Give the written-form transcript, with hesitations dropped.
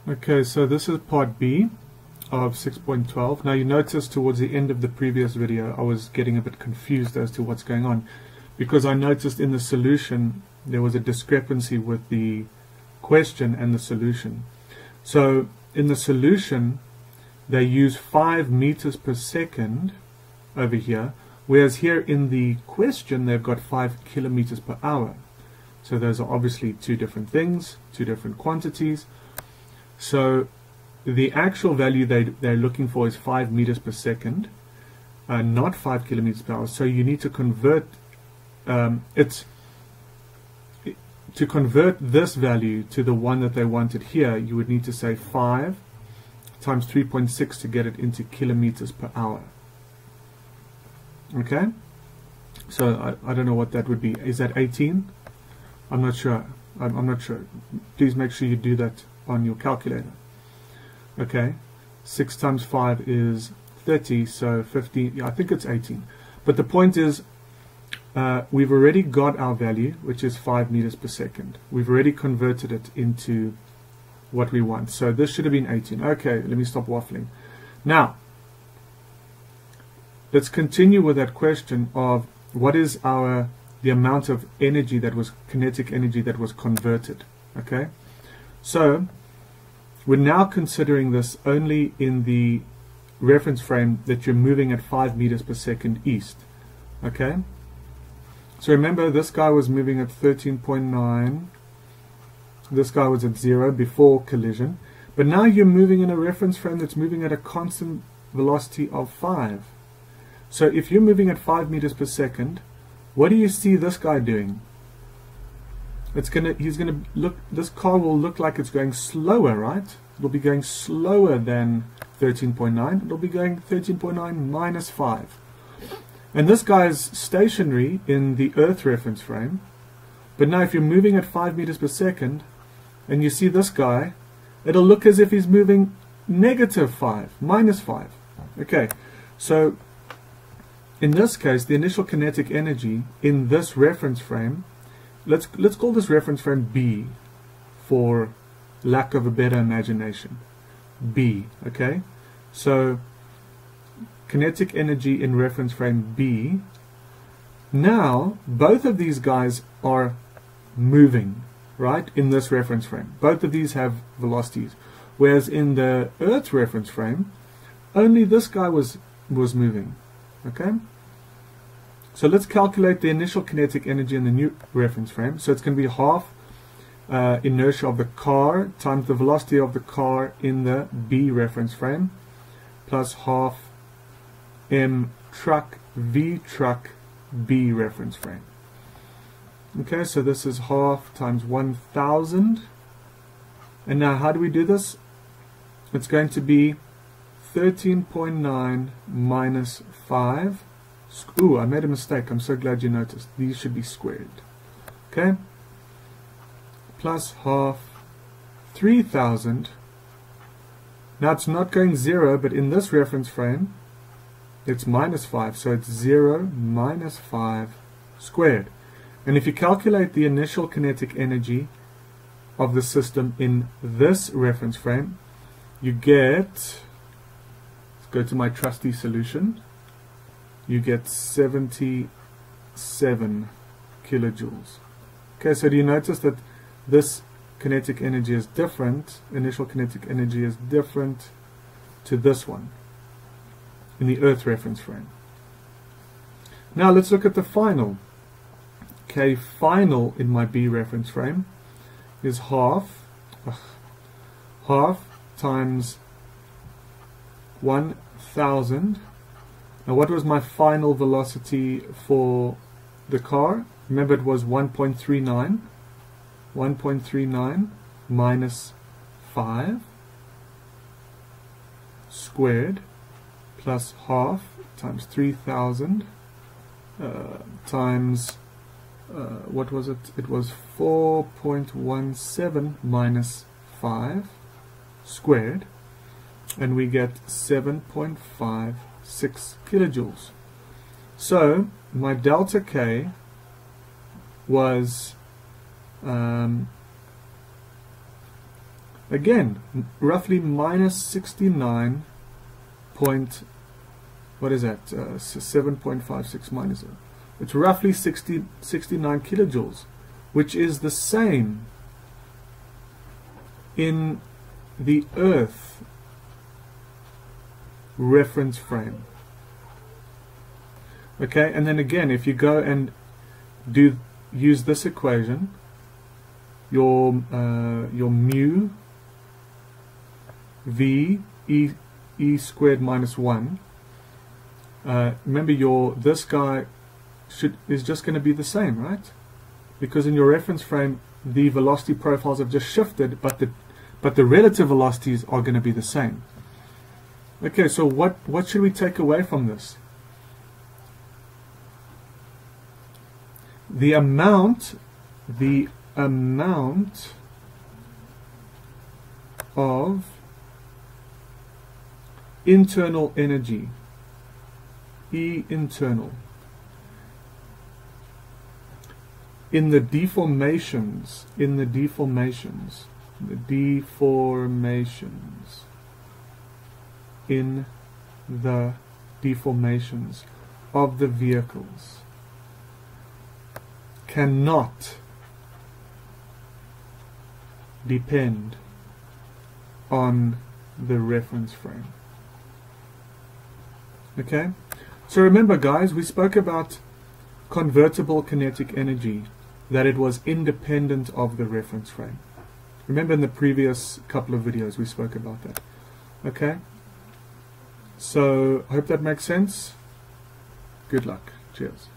Okay, so this is part B of 6.12. Now you notice towards the end of the previous video I was getting a bit confused as to what's going on, because I noticed in the solution there was a discrepancy with the question and the solution. So in the solution they use 5 meters per second over here, whereas here in the question they've got 5 kilometers per hour. So those are obviously two different things, two different quantities. So the actual value they're looking for is 5 meters per second, not 5 kilometers per hour. So you need to convert to convert this value to the one that they wanted here. You would need to say 5 times 3.6 to get it into kilometers per hour. Okay, so I don't know what that would be. Is that 18? I'm not sure. I'm not sure. Please make sure you do that on your calculator. Okay, 6 times 5 is 30, so 15. Yeah, I think it's 18. But the point is, we've already got our value, which is 5 meters per second. We've already converted it into what we want. So this should have been 18. Okay, let me stop waffling. Now, let's continue with that question of what is the amount of energy that was kinetic energy that was converted. Okay, so we're now considering this only in the reference frame that you're moving at 5 meters per second east. Okay, so remember this guy was moving at 13.9, this guy was at 0 before collision, but now you're moving in a reference frame that's moving at a constant velocity of 5. So if you're moving at 5 meters per second, what do you see this guy doing? This car will look like it's going slower, right? It'll be going slower than 13.9. It'll be going 13.9 minus 5. And this guy is stationary in the Earth reference frame. But now if you're moving at 5 meters per second, and you see this guy, it'll look as if he's moving negative 5, minus 5. Okay, so in this case, the initial kinetic energy in this reference frame, let's call this reference frame B for lack of a better imagination. B, okay? So kinetic energy in reference frame B. Now both of these guys are moving, right, in this reference frame. Both of these have velocities, whereas in the Earth reference frame only this guy was moving. Okay, so let's calculate the initial kinetic energy in the new reference frame. So it's going to be half inertia of the car times the velocity of the car in the B reference frame plus half m truck v truck B reference frame. Okay, so this is half times 1000. And now how do we do this? It's going to be 13.9 minus 5. Ooh, I made a mistake. I'm so glad you noticed. These should be squared. Okay? Plus half 3000. Now it's not going 0, but in this reference frame, it's minus 5. So it's 0 minus 5 squared. And if you calculate the initial kinetic energy of the system in this reference frame, you get, let's go to my trusty solution, you get 77 kilojoules. Okay, so do you notice that this kinetic energy is different, initial kinetic energy is different to this one in the Earth reference frame. Now let's look at the final. Okay, final in my B reference frame is half times 1000. Now what was my final velocity for the car? Remember it was 1.39. 1.39 minus 5 squared plus half times 3000 times what was it? It was 4.17 minus 5 squared, and we get 7.56 kilojoules. So my delta K was Again, roughly minus 69 point, what is that, 7.56 minus it. It's roughly 69 kilojoules, which is the same in the Earth reference frame. Okay, and then again, if you go and use this equation, your mu v e squared minus 1, remember this guy is just going to be the same, right? Because in your reference frame the velocity profiles have just shifted, but the relative velocities are going to be the same. Okay, so what should we take away from this? The amount of internal energy, E internal, in the deformations of the vehicles cannot depend on the reference frame. Okay, so remember guys, we spoke about convertible kinetic energy, that it was independent of the reference frame. Remember in the previous couple of videos we spoke about that. Okay, so I hope that makes sense. Good luck. Cheers.